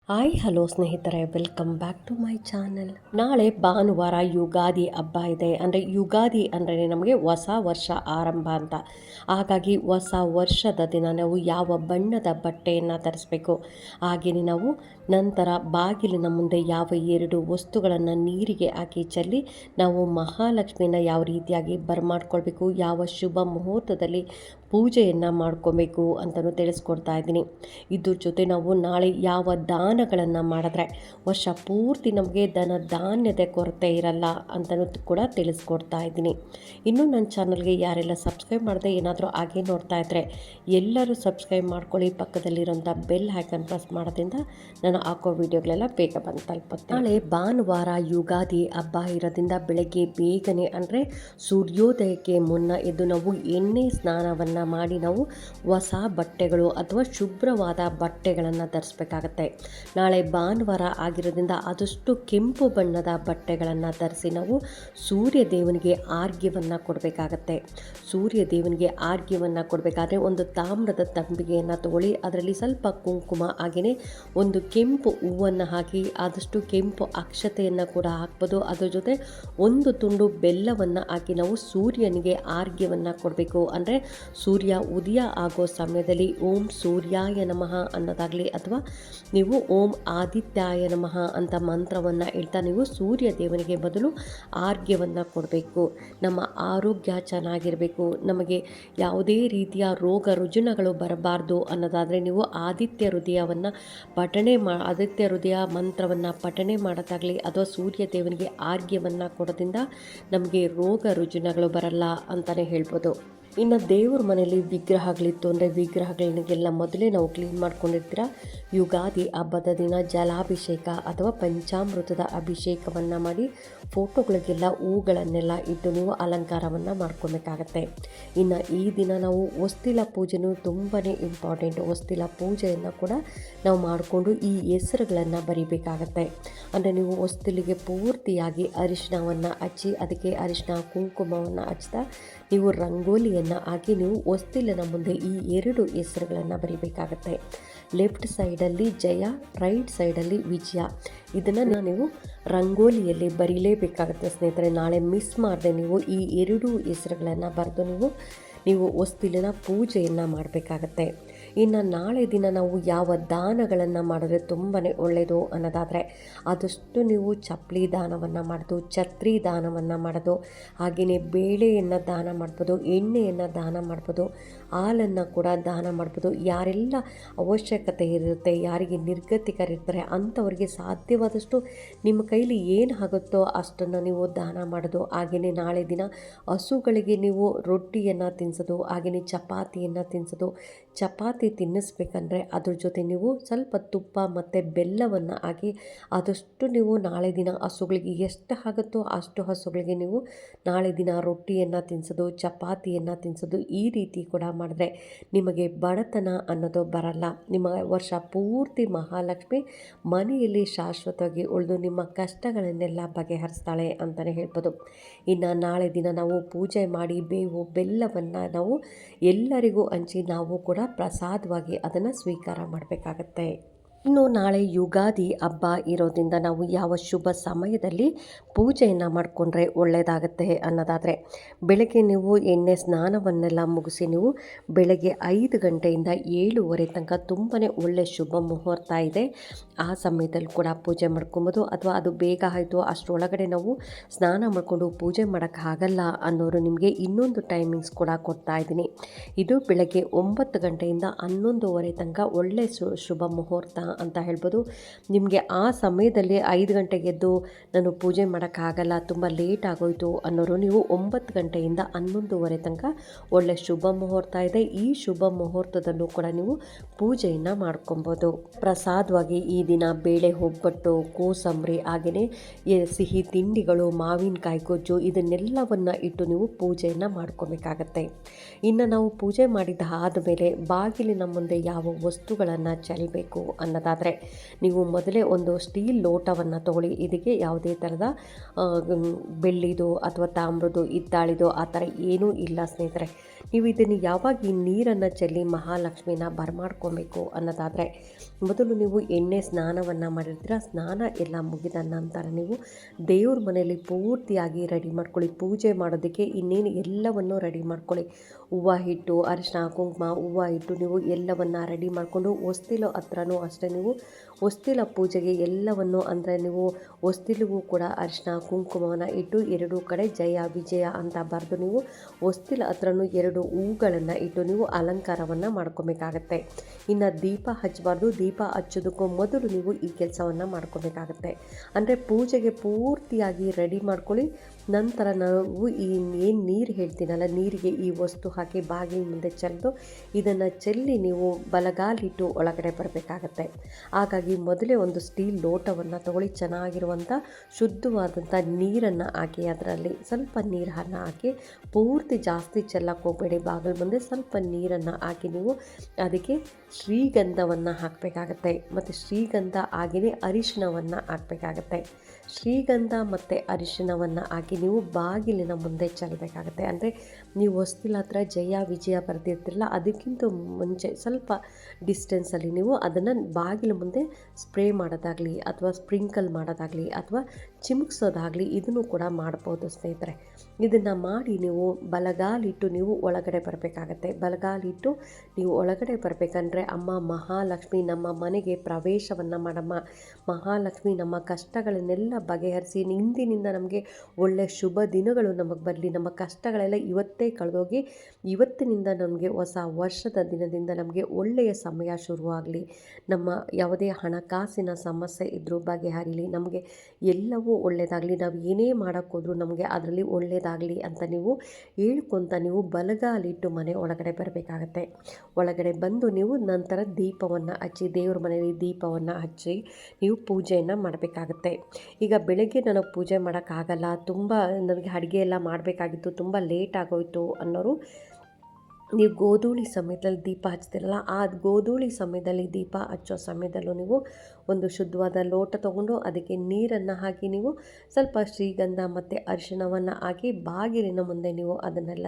Hi hello ಸ್ನೇಹಿತರೆ, welcome back to my channel. ನಾಳೆ ಭಾನುವಾರ ಯುಗಾದಿ ಹಬ್ಬ ಇದೆ. ಅಂದರೆ ಯುಗಾದಿ ಅಂದರೆ ನಮಗೆ ಹೊಸ ವರ್ಷ ಆರಂಭ ಅಂತ. ಹಾಗಾಗಿ ಹೊಸ ವರ್ಷದ ದಿನ ನಾವು ಯಾವ ಬಣ್ಣದ ಬಟ್ಟೆಯನ್ನು ಧರಿಸ್ಬೇಕು, ಹಾಗೆಯೇ ನಾವು ನಂತರ ಬಾಗಿಲಿನ ಮುಂದೆ ಯಾವ 2 ವಸ್ತುಗಳನ್ನು ನೀರಿಗೆ ಹಾಕಿ ಚೆಲ್ಲಿ ನಾವು ಮಹಾಲಕ್ಷ್ಮಿನ ಯಾವ ರೀತಿಯಾಗಿ ಬರಮಾಡ್ಕೊಳ್ಬೇಕು, ಯಾವ ಶುಭ ಮುಹೂರ್ತದಲ್ಲಿ ಪೂಜೆಯನ್ನು ಮಾಡ್ಕೊಬೇಕು ಅಂತಲೂ ತಿಳಿಸ್ಕೊಡ್ತಾ ಇದ್ದೀನಿ. ಇದ್ರ ಜೊತೆ ನಾವು ನಾಳೆ ಯಾವ ದಾನಗಳನ್ನು ಮಾಡಿದ್ರೆ ವರ್ಷ ಪೂರ್ತಿ ನಮಗೆ ಧನ ಧಾನ್ಯದ ಕೊರತೆ ಇರಲ್ಲ ಅಂತಲೂ ಕೂಡ ತಿಳಿಸ್ಕೊಡ್ತಾ ಇದ್ದೀನಿ. ಇನ್ನೂ ನನ್ನ ಚಾನಲ್ಗೆ ಯಾರೆಲ್ಲ ಸಬ್ಸ್ಕ್ರೈಬ್ ಮಾಡದೆ ಏನಾದರೂ ಹಾಗೆ ನೋಡ್ತಾ ಇದ್ದರೆ ಎಲ್ಲರೂ ಸಬ್ಸ್ಕ್ರೈಬ್ ಮಾಡ್ಕೊಳ್ಳಿ. ಪಕ್ಕದಲ್ಲಿರೋಂಥ ಬೆಲ್ ಐಕಾನ್ ಪ್ರೆಸ್ ಮಾಡೋದ್ರಿಂದ ನಾನು ಹಾಕೋ ವಿಡಿಯೋಗಳೆಲ್ಲ ಬೇಗ ಬಂದು ತಲುಪುತ್ತೆ. ನಾಳೆ ಭಾನುವಾರ ಯುಗಾದಿ ಹಬ್ಬ ಇರೋದ್ರಿಂದ ಬೆಳಗ್ಗೆ ಬೇಗನೆ ಅಂದರೆ ಸೂರ್ಯೋದಯಕ್ಕೆ ಮುನ್ನ ಎದ್ದು ನಾವು ಎಣ್ಣೆ ಸ್ನಾನವನ್ನು ಮಾಡಿ ನಾವು ಹೊಸ ಬಟ್ಟೆಗಳು ಅಥವಾ ಶುಭ್ರವಾದ ಬಟ್ಟೆಗಳನ್ನು ಧರಿಸ್ಬೇಕಾಗತ್ತೆ. ನಾಳೆ ಭಾನುವಾರ ಆಗಿರೋದ್ರಿಂದ ಆದಷ್ಟು ಕೆಂಪು ಬಣ್ಣದ ಬಟ್ಟೆಗಳನ್ನು ಧರಿಸಿ ನಾವು ಸೂರ್ಯ ದೇವನಿಗೆ ಆರ್ಘ್ಯವನ್ನು ಕೊಡಬೇಕಾಗತ್ತೆ. ಸೂರ್ಯ ದೇವನಿಗೆ ಆರ್ಘ್ಯವನ್ನು ಕೊಡಬೇಕಾದ್ರೆ ಒಂದು ತಾಮ್ರದ ತಂಬಿಗೆಯನ್ನು ತಗೊಳ್ಳಿ, ಅದರಲ್ಲಿ ಸ್ವಲ್ಪ ಕುಂಕುಮ ಹಾಗೆಯೇ ಒಂದು ಕೆಂಪು ಹೂವನ್ನು ಹಾಕಿ ಆದಷ್ಟು ಕೆಂಪು ಅಕ್ಷತೆಯನ್ನು ಕೂಡ ಹಾಕ್ಬೋದು. ಅದ್ರ ಜೊತೆ ಒಂದು ತುಂಡು ಬೆಲ್ಲವನ್ನು ಹಾಕಿ ನಾವು ಸೂರ್ಯನಿಗೆ ಆರ್ಘ್ಯವನ್ನು ಕೊಡಬೇಕು. ಅಂದರೆ ಸೂರ್ಯ ಉದಯ ಆಗೋ ಸಮಯದಲ್ಲಿ ಓಂ ಸೂರ್ಯಾಯ ನಮಃ ಅನ್ನೋದಾಗಲಿ ಅಥವಾ ನೀವು ಓಂ ಆದಿತ್ಯಾಯ ನಮಃ ಅಂತ ಮಂತ್ರವನ್ನು ಹೇಳ್ತಾ ನೀವು ಸೂರ್ಯ ದೇವನಿಗೆ ಬದಲು ಆರ್ಘ್ಯವನ್ನು ಕೊಡಬೇಕು. ನಮ್ಮ ಆರೋಗ್ಯ ಚೆನ್ನಾಗಿರಬೇಕು, ನಮಗೆ ಯಾವುದೇ ರೀತಿಯ ರೋಗ ರುಜಿನಗಳು ಬರಬಾರ್ದು ಅನ್ನೋದಾದರೆ ನೀವು ಆದಿತ್ಯ ಹೃದಯ ಮಂತ್ರವನ್ನು ಪಠಣೆ ಮಾಡೋದಾಗಲಿ ಅಥವಾ ಸೂರ್ಯ ದೇವನಿಗೆ ಆರ್ಘ್ಯವನ್ನು ಕೊಡೋದ್ರಿಂದ ನಮಗೆ ರೋಗ ರುಜಿನಗಳು ಬರಲ್ಲ ಅಂತಲೇ ಹೇಳ್ಬೋದು. ಇನ್ನು ದೇವ್ರ ಮನೆಯಲ್ಲಿ ವಿಗ್ರಹಗಳಿತ್ತು ಅಂದರೆ ವಿಗ್ರಹಗಳನ್ನೆಲ್ಲ ಮೊದಲೇ ನಾವು ಕ್ಲೀನ್ ಮಾಡ್ಕೊಂಡಿರ್ತೀರ. ಯುಗಾದಿ ಹಬ್ಬದ ದಿನ ಜಲಾಭಿಷೇಕ ಅಥವಾ ಪಂಚಾಮೃತದ ಅಭಿಷೇಕವನ್ನು ಮಾಡಿ ಫೋಟೋಗಳಿಗೆಲ್ಲ ಹೂಗಳನ್ನೆಲ್ಲ ಇಟ್ಟು ನೀವು ಅಲಂಕಾರವನ್ನು ಮಾಡ್ಕೊಬೇಕಾಗತ್ತೆ. ಇನ್ನು ಈ ದಿನ ನಾವು ಹೊಸ್ತಿಲ ಪೂಜೆನೂ ತುಂಬಾ ಇಂಪಾರ್ಟೆಂಟ್. ಹೊಸ್ತಿಲ ಪೂಜೆಯನ್ನು ಕೂಡ ನಾವು ಮಾಡಿಕೊಂಡು ಈ ಹೆಸರುಗಳನ್ನು ಬರಿಬೇಕಾಗತ್ತೆ. ಅಂದರೆ ನೀವು ಹೊಸ್ತಿಲಿಗೆ ಪೂರ್ತಿಯಾಗಿ ಅರಿಶಿಣವನ್ನು ಹಚ್ಚಿ ಅದಕ್ಕೆ ಅರಿಶಿಣ ಕುಂಕುಮವನ್ನು ಹಚ್ತಾ ನೀವು ರಂಗೋಲಿಯನ್ನು ಹಾಕಿ ನೀವು ಹೊಸ್ತಿಲಿನ ಮುಂದೆ ಈ 2 ಹೆಸರುಗಳನ್ನು ಬರಿಬೇಕಾಗತ್ತೆ. ಲೆಫ್ಟ್ ಸೈಡಲ್ಲಿ ಜಯ, ರೈಟ್ ಸೈಡಲ್ಲಿ ವಿಜಯ. ಇದನ್ನು ನೀವು ರಂಗೋಲಿಯಲ್ಲಿ ಬರೀಲೇಬೇಕಾಗತ್ತೆ ಸ್ನೇಹಿತರೆ. ನಾಳೆ ಮಿಸ್ ಮಾಡದೆ ನೀವು ಈ 2 ಹೆಸರುಗಳನ್ನು ಬರೆದು ನೀವು ಹೊಸ್ತಿಲಿನ ಪೂಜೆಯನ್ನು ಮಾಡಬೇಕಾಗತ್ತೆ. ಇನ್ನು ನಾಳೆ ದಿನ ನಾವು ಯಾವ ದಾನಗಳನ್ನು ಮಾಡಿದ್ರೆ ತುಂಬಾ ಒಳ್ಳೆಯದು ಅನ್ನೋದಾದರೆ ಆದಷ್ಟು ನೀವು ಚಪ್ಪಲಿ ದಾನವನ್ನು ಮಾಡೋದು, ಛತ್ರಿ ದಾನವನ್ನು ಮಾಡೋದು, ಹಾಗೆಯೇ ಬೇಳೆಯನ್ನು ದಾನ ಮಾಡ್ಬೋದು, ಎಣ್ಣೆಯನ್ನು ದಾನ ಮಾಡ್ಬೋದು, ಹಾಲನ್ನು ಕೂಡ ದಾನ ಮಾಡ್ಬೋದು. ಯಾರೆಲ್ಲ ಅವಶ್ಯಕತೆ ಇರುತ್ತೆ, ಯಾರಿಗೆ ನಿರ್ಗತಿಕರಿರ್ತಾರೆ ಅಂಥವ್ರಿಗೆ ಸಾಧ್ಯವಾದಷ್ಟು ನಿಮ್ಮ ಕೈಲಿ ಏನು ಆಗುತ್ತೋ ಅಷ್ಟನ್ನು ನೀವು ದಾನ ಮಾಡೋದು. ಹಾಗೆಯೇ ನಾಳೆ ದಿನ ಹಸುಗಳಿಗೆ ನೀವು ರೊಟ್ಟಿಯನ್ನು ತಿನ್ನಿಸೋದು, ಹಾಗೆಯೇ ಚಪಾತಿಯನ್ನು ತಿನ್ನಿಸೋದು. ಚಪಾತಿ ತಿನ್ನಿಸ್ಬೇಕಂದ್ರೆ ಅದ್ರ ಜೊತೆ ನೀವು ಸ್ವಲ್ಪ ತುಪ್ಪ ಮತ್ತು ಬೆಲ್ಲವನ್ನು ಹಾಕಿ ಆದಷ್ಟು ನೀವು ನಾಳೆ ದಿನ ಹಸುಗಳಿಗೆ ಎಷ್ಟು ಆಗುತ್ತೋ ಅಷ್ಟು ಹಸುಗಳಿಗೆ ನೀವು ನಾಳೆ ದಿನ ರೊಟ್ಟಿಯನ್ನು ತಿನ್ನಿಸೋದು, ಚಪಾತಿಯನ್ನು ತಿನ್ನಿಸೋದು. ಈ ರೀತಿ ಕೂಡ ಮಾಡಿದ್ರೆ ನಿಮಗೆ ಬಡತನ ಅನ್ನೋದು ಬರಲ್ಲ. ನಿಮ್ಮ ವರ್ಷ ಪೂರ್ತಿ ಮಹಾಲಕ್ಷ್ಮಿ ಮನೆಯಲ್ಲಿ ಶಾಶ್ವತವಾಗಿ ಉಳಿದು ನಿಮ್ಮ ಕಷ್ಟಗಳನ್ನೆಲ್ಲ ಬಗೆಹರಿಸ್ತಾಳೆ ಅಂತಲೇ ಹೇಳ್ಬೋದು. ಇನ್ನು ನಾಳೆ ದಿನ ನಾವು ಪೂಜೆ ಮಾಡಿ ಬೇವು ಬೆಲ್ಲವನ್ನು ನಾವು ಎಲ್ಲರಿಗೂ ಹಂಚಿ ನಾವು ಕೂಡ ಪ್ರಸಾದವಾಗಿ ಅದನ್ನು ಸ್ವೀಕಾರ ಮಾಡಬೇಕಾಗತ್ತೆ. ಇನ್ನು ನಾಳೆ ಯುಗಾದಿ ಹಬ್ಬ ಇರೋದ್ರಿಂದ ನಾವು ಯಾವ ಶುಭ ಸಮಯದಲ್ಲಿ ಪೂಜೆಯನ್ನು ಮಾಡಿಕೊಂಡ್ರೆ ಒಳ್ಳೆಯದಾಗತ್ತೆ ಅನ್ನೋದಾದರೆ ಬೆಳಗ್ಗೆ ನೀವು ಎಣ್ಣೆ ಸ್ನಾನವನ್ನೆಲ್ಲ ಮುಗಿಸಿ ನೀವು ಬೆಳಗ್ಗೆ 5 ಗಂಟೆಯಿಂದ 7:30 ತನಕ ತುಂಬಾ ಒಳ್ಳೆ ಶುಭ ಮುಹೂರ್ತ ಇದೆ. ಆ ಸಮಯದಲ್ಲಿ ಕೂಡ ಪೂಜೆ ಮಾಡ್ಕೊಬೋದು. ಅಥವಾ ಅದು ಬೇಗ ಆಯಿತು ಅಷ್ಟರೊಳಗಡೆ ನಾವು ಸ್ನಾನ ಮಾಡಿಕೊಂಡು ಪೂಜೆ ಮಾಡೋಕ್ಕಾಗಲ್ಲ ಅನ್ನೋರು ನಿಮಗೆ ಇನ್ನೊಂದು ಟೈಮಿಂಗ್ಸ್ ಕೂಡ ಕೊಡ್ತಾ ಇದ್ದೀನಿ. ಇದು ಬೆಳಗ್ಗೆ 9 ಗಂಟೆಯಿಂದ 11:30 ತನಕ ಒಳ್ಳೆ ಶುಭ ಮುಹೂರ್ತ ಅಂತ ಹೇಳ್ಬೋದು. ನಿಮಗೆ ಆ ಸಮಯದಲ್ಲಿ 5 ಗಂಟೆಗೆ ಎದ್ದು ನಾನು ಪೂಜೆ ಮಾಡೋಕ್ಕಾಗಲ್ಲ, ತುಂಬ ಲೇಟ್ ಆಗೋಯ್ತು ಅನ್ನೋರು ನೀವು 9 ಗಂಟೆಯಿಂದ 11:30 ತನಕ ಒಳ್ಳೆ ಶುಭ ಮುಹೂರ್ತ ಇದೆ. ಈ ಶುಭ ಮುಹೂರ್ತದಲ್ಲೂ ಕೂಡ ನೀವು ಪೂಜೆಯನ್ನು ಮಾಡ್ಕೊಬೋದು. ಪ್ರಸಾದವಾಗಿ ಈ ದಿನ ಬೇಳೆ ಒಬ್ಬಟ್ಟು, ಕೋಸಂಬರಿ, ಹಾಗೆಯೇ ಸಿಹಿ ತಿಂಡಿಗಳು, ಮಾವಿನಕಾಯಿ ಗೊಜ್ಜು ಇದನ್ನೆಲ್ಲವನ್ನು ಇಟ್ಟು ನೀವು ಪೂಜೆಯನ್ನು ಮಾಡ್ಕೊಬೇಕಾಗತ್ತೆ. ಇನ್ನು ನಾವು ಪೂಜೆ ಮಾಡಿದ ಮೇಲೆ ಬಾಗಿಲಿನ ಮುಂದೆ ಯಾವ ವಸ್ತುಗಳನ್ನು ಚೆಲ್ಲಬೇಕು ಅನ್ನೋದಾದರೆ ನೀವು ಮೊದಲೇ ಒಂದು ಸ್ಟೀಲ್ ಲೋಟವನ್ನು ತಗೊಳ್ಳಿ. ಇದಕ್ಕೆ ಯಾವುದೇ ಥರದ ಬೆಳ್ಳಿದು ಅಥವಾ ತಾಮ್ರದ್ದು ಹಿತ್ತಾಳಿದು ಆ ಥರ ಏನೂ ಇಲ್ಲ ಸ್ನೇಹಿತರೆ. ನೀವು ಇದನ್ನು ಯಾವಾಗ ಈ ನೀರನ್ನು ಚೆಲ್ಲಿ ಮಹಾಲಕ್ಷ್ಮಿನ ಬರಮಾಡ್ಕೊಬೇಕು ಅನ್ನೋದಾದರೆ ಮೊದಲು ನೀವು ಎಣ್ಣೆ ಸ್ನಾನವನ್ನು ಮಾಡಿರ್ತೀರ. ಸ್ನಾನ ಎಲ್ಲ ಮುಗಿದ ನಂತರ ನೀವು ದೇವ್ರ ಮನೆಯಲ್ಲಿ ಪೂರ್ತಿಯಾಗಿ ರೆಡಿ ಮಾಡ್ಕೊಳ್ಳಿ. ಪೂಜೆ ಮಾಡೋದಕ್ಕೆ ಇನ್ನೇನು ಎಲ್ಲವನ್ನು ರೆಡಿ ಮಾಡ್ಕೊಳ್ಳಿ. ಹೂವು ಇಟ್ಟು, ಅರಿಶಿನ ಕುಂಕುಮ ಹೂವು ಇಟ್ಟು ನೀವು ಎಲ್ಲವನ್ನು ರೆಡಿ ಮಾಡಿಕೊಂಡು ಹೊಸ್ತಿಲು ಹತ್ರನೂ ಅಷ್ಟೇ ನೀವು ಹೊಸ್ತಿಲ ಪೂಜೆಗೆ ಎಲ್ಲವನ್ನು ಅಂದರೆ ನೀವು ಹೊಸ್ತಿಲಿಗೂ ಕೂಡ ಅರಿಶಿನ ಕುಂಕುಮವನ್ನು ಇಟ್ಟು ಎರಡೂ ಕಡೆ ಜಯ ವಿಜಯ ಅಂತ ಬರೆದು ನೀವು ಹೊಸ್ತಿಲ ಹತ್ರನೂ 2 ಹೂಗಳನ್ನು ಇಟ್ಟು ನೀವು ಅಲಂಕಾರವನ್ನು ಮಾಡ್ಕೊಬೇಕಾಗತ್ತೆ. ಇನ್ನು ದೀಪ ಹಚ್ಚಬಾರ್ದು. ದೀಪ ಹಚ್ಚೋದಕ್ಕೂ ಮೊದಲು ನೀವು ಈ ಕೆಲಸವನ್ನು ಮಾಡ್ಕೊಬೇಕಾಗತ್ತೆ. ಅಂದರೆ ಪೂಜೆಗೆ ಪೂರ್ತಿಯಾಗಿ ರೆಡಿ ಮಾಡ್ಕೊಳ್ಳಿ. ನಂತರ ನಾವು ಏನು ನೀರು ಹೇಳ್ತೀನಲ್ಲ, ನೀರಿಗೆ ಈ ವಸ್ತು ಹಾಕಿ ಬಾಗಿಲ ಮುಂದೆ ಚೆಲ್ದು ಇದನ್ನು ಚೆಲ್ಲಿ ನೀವು ಬಲಗಾಲಿಟ್ಟು ಒಳಗಡೆ ಬರಬೇಕಾಗತ್ತೆ. ಹಾಗಾಗಿ ಮೊದಲೇ ಒಂದು ಸ್ಟೀಲ್ ಲೋಟವನ್ನು ತಗೊಳ್ಳಿ. ಚೆನ್ನಾಗಿರುವಂಥ ಶುದ್ಧವಾದಂಥ ನೀರನ್ನು ಹಾಕಿ ಅದರಲ್ಲಿ ಸ್ವಲ್ಪ ನೀರನ್ನು ಹಾಕಿ ಪೂರ್ತಿ ಜಾಸ್ತಿ ಚೆಲ್ಲಕ್ಕೆ ಹೋಗಬೇಡಿ. ಬಾಗಿಲ ಮುಂದೆ ಸ್ವಲ್ಪ ನೀರನ್ನು ಹಾಕಿ ನೀವು ಅದಕ್ಕೆ ಶ್ರೀಗಂಧವನ್ನು ಹಾಕಬೇಕಾಗತ್ತೆ. ಮತ್ತು ಶ್ರೀಗಂಧ ಹಾಗೆಯೇ ಅರಿಶಿಣವನ್ನು ಹಾಕಬೇಕಾಗತ್ತೆ. ಶ್ರೀಗಂಧ ಮತ್ತು ಅರಿಶಿಣವನ್ನು ಹಾಕಿ ನೀವು ಬಾಗಿಲಿನ ಮುಂದೆ ಚೆಲ್ಲಬೇಕಾಗತ್ತೆ. ಅಂದರೆ ನೀವು ಹೊಸ್ತಿಲ ಹತ್ರ ಜಯ ವಿಜಯ ಬರೆದಿರ್ತಿರಲ್ಲ, ಅದಕ್ಕಿಂತ ಮುಂಚೆ ಸ್ವಲ್ಪ ಡಿಸ್ಟೆನ್ಸಲ್ಲಿ ನೀವು ಅದನ್ನು ಬಾಗಿಲ ಮುಂದೆ ಸ್ಪ್ರೇ ಮಾಡೋದಾಗಲಿ ಅಥವಾ ಸ್ಪ್ರಿಂಕಲ್ ಮಾಡೋದಾಗಲಿ ಅಥವಾ ಚಿಮುಕ್ಸೋದಾಗಲಿ ಇದನ್ನು ಕೂಡ ಮಾಡ್ಬೋದು ಸ್ನೇಹಿತರೆ. ಇದನ್ನು ಮಾಡಿ ನೀವು ಬಲಗಾಲಿಟ್ಟು ನೀವು ಒಳಗಡೆ ಬರಬೇಕಾಗತ್ತೆ. ಬಲಗಾಲಿಟ್ಟು ನೀವು ಒಳಗಡೆ ಬರಬೇಕಂದ್ರೆ ಅಮ್ಮ ಮಹಾಲಕ್ಷ್ಮಿ ನಮ್ಮ ಮನೆಗೆ ಪ್ರವೇಶವನ್ನು ಮಾಡಮ್ಮ, ಮಹಾಲಕ್ಷ್ಮಿ ನಮ್ಮ ಕಷ್ಟಗಳನ್ನೆಲ್ಲ ಬಗೆಹರಿಸಿ ಇಂದಿನಿಂದ ನಮಗೆ ಒಳ್ಳೆ ಶುಭ ದಿನಗಳು ನಮಗೆ ಬರಲಿ, ನಮ್ಮ ಕಷ್ಟಗಳೆಲ್ಲ ಇವತ್ತೇ ಕಳೆದೋಗಿ ಇವತ್ತಿನಿಂದ ನಮಗೆ ಹೊಸ ವರ್ಷದ ದಿನದಿಂದ ನಮಗೆ ಒಳ್ಳೆಯ ಸಮಯ ಶುರುವಾಗಲಿ, ನಮ್ಮ ಯಾವುದೇ ಹಣಕಾಸಿನ ಸಮಸ್ಯೆ ಇದ್ದರೂ ಬಗೆಹರಿಲಿ, ನಮಗೆ ಎಲ್ಲವೂ ಒಳ್ಳೆಯದಾಗಲಿ, ನಾವು ಏನೇ ಮಾಡೋಕ್ಕೋದ್ರೂ ನಮಗೆ ಅದರಲ್ಲಿ ಒಳ್ಳೆಯದಾಗಲಿ ಅಂತ ನೀವು ಹೇಳ್ಕೊತ ನೀವು ಬಲಗಾಲಿಟ್ಟು ಮನೆ ಒಳಗಡೆ ಬರಬೇಕಾಗತ್ತೆ. ಒಳಗಡೆ ಬಂದು ನೀವು ನಂತರ ದೀಪವನ್ನು ಹಚ್ಚಿ ದೇವ್ರ ಮನೆಯಲ್ಲಿ ದೀಪವನ್ನು ಹಚ್ಚಿ ನೀವು ಪೂಜೆಯನ್ನು ಮಾಡಬೇಕಾಗತ್ತೆ. ಈಗ ಬೆಳಗ್ಗೆ ನನಗೆ ಪೂಜೆ ಮಾಡೋಕ್ಕಾಗಲ್ಲ, ತುಂಬ ನನಗೆ ಅಡುಗೆ ಎಲ್ಲ ಮಾಡಬೇಕಾಗಿತ್ತು, ತುಂಬ ಲೇಟ್ ಆಗೋಯಿತು ಅನ್ನೋರು ನೀವು ಗೋಧೂಳಿ ಸಮಯದಲ್ಲಿ ದೀಪ ಹಚ್ತಿರಲ್ಲ, ಆ ಗೋಧೂಳಿ ಸಮಯದಲ್ಲಿ ದೀಪ ಹಚ್ಚೋ ಸಮಯದಲ್ಲೂ ನೀವು ಒಂದು ಶುದ್ಧವಾದ ಲೋಟ ತೊಗೊಂಡು ಅದಕ್ಕೆ ನೀರನ್ನು ಹಾಕಿ ನೀವು ಸ್ವಲ್ಪ ಶ್ರೀಗಂಧ ಮತ್ತು ಅರಿಶಿಣವನ್ನು ಹಾಕಿ ಬಾಗಿಲಿನ ಮುಂದೆ ನೀವು ಅದನ್ನೆಲ್ಲ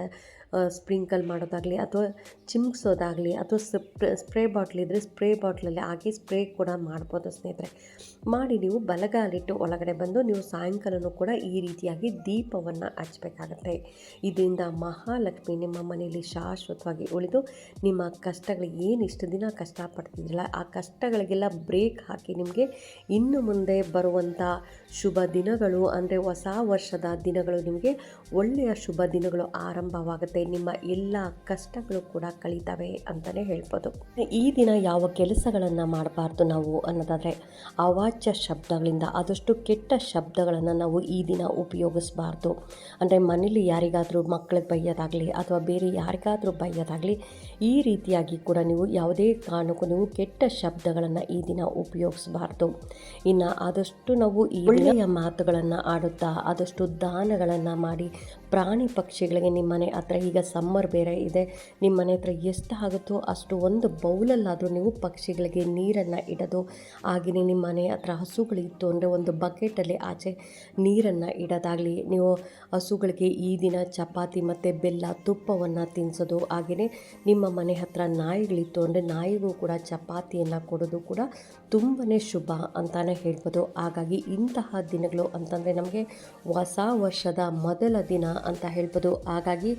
ಸ್ಪ್ರಿಂಕಲ್ ಮಾಡೋದಾಗಲಿ ಅಥವಾ ಚಿಮ್ಕ್ಸೋದಾಗಲಿ ಅಥವಾ ಸ್ಪ್ರೇ ಬಾಟ್ಲ್ ಇದ್ದರೆ ಸ್ಪ್ರೇ ಬಾಟ್ಲಲ್ಲಿ ಹಾಕಿ ಸ್ಪ್ರೇ ಕೂಡ ಮಾಡ್ಬೋದು ಸ್ನೇಹಿತರೆ. ಮಾಡಿ ನೀವು ಬಲಗಾಲಿಟ್ಟು ಒಳಗಡೆ ಬಂದು ನೀವು ಸಾಯಂಕಾಲನೂ ಕೂಡ ಈ ರೀತಿಯಾಗಿ ದೀಪವನ್ನು ಹಚ್ಚಬೇಕಾಗತ್ತೆ. ಇದರಿಂದ ಮಹಾಲಕ್ಷ್ಮಿ ನಿಮ್ಮ ಮನೆಯಲ್ಲಿ ಶಾಶ್ವತವಾಗಿ ಉಳಿದು ನಿಮ್ಮ ಕಷ್ಟಗಳಿಗೆ ಏನು ಇಷ್ಟು ದಿನ ಕಷ್ಟಪಡ್ತಿದ್ದಿಲ್ಲ ಆ ಕಷ್ಟಗಳಿಗೆಲ್ಲ ಬ್ರೇಕ್ ಹಾಕಿ ನಿಮಗೆ ಇನ್ನು ಮುಂದೆ ಬರುವಂಥ ಶುಭ ದಿನಗಳು ಅಂದರೆ ಹೊಸ ವರ್ಷದ ದಿನಗಳು ನಿಮಗೆ ಒಳ್ಳೆಯ ಶುಭ ದಿನಗಳು ಆರಂಭವಾಗುತ್ತೆ. ನಿಮ್ಮ ಎಲ್ಲ ಕಷ್ಟಗಳು ಕೂಡ ಕಳೀತವೆ ಅಂತಲೇ ಹೇಳ್ಬೋದು. ಈ ದಿನ ಯಾವ ಕೆಲಸಗಳನ್ನು ಮಾಡಬಾರ್ದು ನಾವು ಅನ್ನೋದಾದರೆ ಅವಾಚ್ಯ ಶಬ್ದಗಳಿಂದ ಆದಷ್ಟು ಕೆಟ್ಟ ಶಬ್ದಗಳನ್ನು ನಾವು ಈ ದಿನ ಉಪಯೋಗಿಸಬಾರ್ದು. ಅಂದರೆ ಮನೇಲಿ ಯಾರಿಗಾದರೂ ಮಕ್ಕಳಿಗೆ ಬೈಯೋದಾಗಲಿ ಅಥವಾ ಬೇರೆ ಯಾರಿಗಾದರೂ ಬೈಯೋದಾಗಲಿ ಈ ರೀತಿಯಾಗಿ ಕೂಡ ನೀವು ಯಾವುದೇ ಕಾರಣಕ್ಕೂ ನೀವು ಕೆಟ್ಟ ಶಬ್ದಗಳನ್ನು ಈ ದಿನ ಉಪಯೋಗಿಸಬಾರ್ದು. ಇನ್ನು ಆದಷ್ಟು ನಾವು ಈ ಒಳ್ಳೆಯ ಮಾತುಗಳನ್ನು ಆಡುತ್ತಾ ಆದಷ್ಟು ದಾನಗಳನ್ನು ಮಾಡಿ ಪ್ರಾಣಿ ಪಕ್ಷಿಗಳಿಗೆ ನಿಮ್ಮ ಮನೆ ಹತ್ರ ಈಗ ಸಮ್ಮರ್ ಬೇರೆ ಇದೆ, ನಿಮ್ಮ ಮನೆ ಹತ್ರ ಎಷ್ಟು ಆಗುತ್ತೋ ಅಷ್ಟು ಒಂದು ಬೌಲಲ್ಲಾದರೂ ನೀವು ಪಕ್ಷಿಗಳಿಗೆ ನೀರನ್ನು ಇಡೋದು, ಹಾಗೆಯೇ ನಿಮ್ಮ ಮನೆ ಹತ್ರ ಹಸುಗಳಿತ್ತು ಅಂದರೆ ಒಂದು ಬಕೆಟಲ್ಲಿ ಆಚೆ ನೀರನ್ನು ಇಡೋದಾಗಲಿ, ನೀವು ಹಸುಗಳಿಗೆ ಈ ದಿನ ಚಪಾತಿ ಮತ್ತು ಬೆಲ್ಲ ತುಪ್ಪವನ್ನು ತಿನ್ನಿಸೋದು, ಹಾಗೆಯೇ ನಿಮ್ಮ ಮನೆ ಹತ್ರ ನಾಯಿಗಳಿತ್ತು ಅಂದರೆ ನಾಯಿಗೂ ಕೂಡ ಚಪಾತಿಯನ್ನು ಕೊಡೋದು ಕೂಡ ತುಂಬಾ ಶುಭ ಅಂತಲೇ ಹೇಳ್ಬೋದು. ಹಾಗಾಗಿ ಇಂತಹ ದಿನಗಳು ಅಂತಂದರೆ ನಮಗೆ ಹೊಸ ವರ್ಷದ ಮೊದಲ ದಿನ ಅಂತ ಹೇಳ್ಬೋದು. ಹಾಗಾಗಿ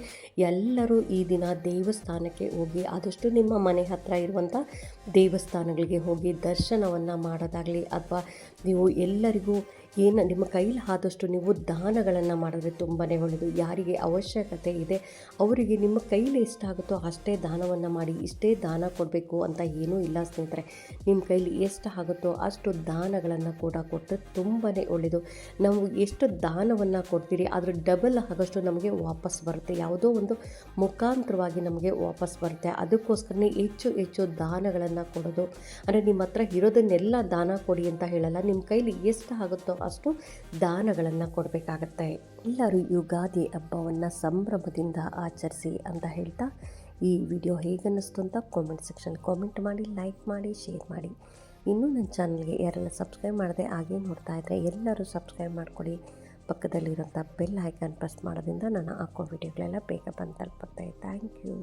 ಎಲ್ಲರೂ ಈ ದಿನ ದೇವಸ್ಥಾನಕ್ಕೆ ಹೋಗಿ ಆದಷ್ಟು ನಿಮ್ಮ ಮನೆ ಹತ್ರ ಇರುವಂಥ ದೇವಸ್ಥಾನಗಳಿಗೆ ಹೋಗಿ ದರ್ಶನವನ್ನು ಮಾಡೋದಾಗಲಿ ಅಥವಾ ನೀವು ಎಲ್ಲರಿಗೂ ಏನು ನಿಮ್ಮ ಕೈಲಿ ಆದಷ್ಟು ನೀವು ದಾನಗಳನ್ನು ಮಾಡಿದ್ರೆ ತುಂಬಾ ಒಳ್ಳೆಯದು. ಯಾರಿಗೆ ಅವಶ್ಯಕತೆ ಇದೆ ಅವರಿಗೆ ನಿಮ್ಮ ಕೈಲಿ ಎಷ್ಟಾಗುತ್ತೋ ಅಷ್ಟೇ ದಾನವನ್ನು ಮಾಡಿ. ಇಷ್ಟೇ ದಾನ ಕೊಡಬೇಕು ಅಂತ ಏನೂ ಇಲ್ಲ ಸ್ನೇಹಿತರೆ, ನಿಮ್ಮ ಕೈಲಿ ಎಷ್ಟು ಆಗುತ್ತೋ ಅಷ್ಟು ದಾನಗಳನ್ನು ಕೂಡ ಕೊಟ್ಟರೆ ತುಂಬಾ ಒಳ್ಳೆಯದು. ನಾವು ಎಷ್ಟು ದಾನವನ್ನು ಕೊಡ್ತೀರಿ ಅದರ ಡಬಲ್ ಆಗೋಷ್ಟು ನಮಗೆ ವಾಪಸ್ ಬರುತ್ತೆ, ಯಾವುದೋ ಒಂದು ಮುಖಾಂತರವಾಗಿ ನಮಗೆ ವಾಪಸ್ ಬರುತ್ತೆ. ಅದಕ್ಕೋಸ್ಕರನೇ ಹೆಚ್ಚು ಹೆಚ್ಚು ದಾನಗಳನ್ನು ಕೊಡೋದು. ಅಂದರೆ ನಿಮ್ಮ ಹತ್ರ ಇರೋದನ್ನೆಲ್ಲ ದಾನ ಕೊಡಿ ಅಂತ ಹೇಳಲ್ಲ, ನಿಮ್ಮ ಕೈಲಿ ಎಷ್ಟು ಆಗುತ್ತೋ ಅಷ್ಟು ದಾನಗಳನ್ನು ಕೊಡಬೇಕಾಗತ್ತೆ. ಎಲ್ಲರೂ ಯುಗಾದಿ ಹಬ್ಬವನ್ನು ಸಂಭ್ರಮದಿಂದ ಆಚರಿಸಿ ಅಂತ ಹೇಳ್ತಾ ಈ ವಿಡಿಯೋ ಹೇಗನ್ನಿಸ್ತು ಅಂತ ಕಾಮೆಂಟ್ ಸೆಕ್ಷನ್ ಕಾಮೆಂಟ್ ಮಾಡಿ, ಲೈಕ್ ಮಾಡಿ, ಶೇರ್ ಮಾಡಿ. ಇನ್ನೂ ನನ್ನ ಚಾನಲ್ಗೆ ಯಾರೆಲ್ಲ ಸಬ್ಸ್ಕ್ರೈಬ್ ಮಾಡದೆ ಹಾಗೆ ನೋಡ್ತಾ ಇದ್ದರೆ ಎಲ್ಲರೂ ಸಬ್ಸ್ಕ್ರೈಬ್ ಮಾಡ್ಕೊಳ್ಳಿ. ಪಕ್ಕದಲ್ಲಿರೋಂಥ ಬೆಲ್ ಐಕಾನ್ ಪ್ರೆಸ್ ಮಾಡೋದ್ರಿಂದ ನಾನು ಹಾಕೋ ವಿಡಿಯೋಗಳೆಲ್ಲ ಬೇಗ ಬಂದು ತಲುಪುತ್ತೆ. Thank you.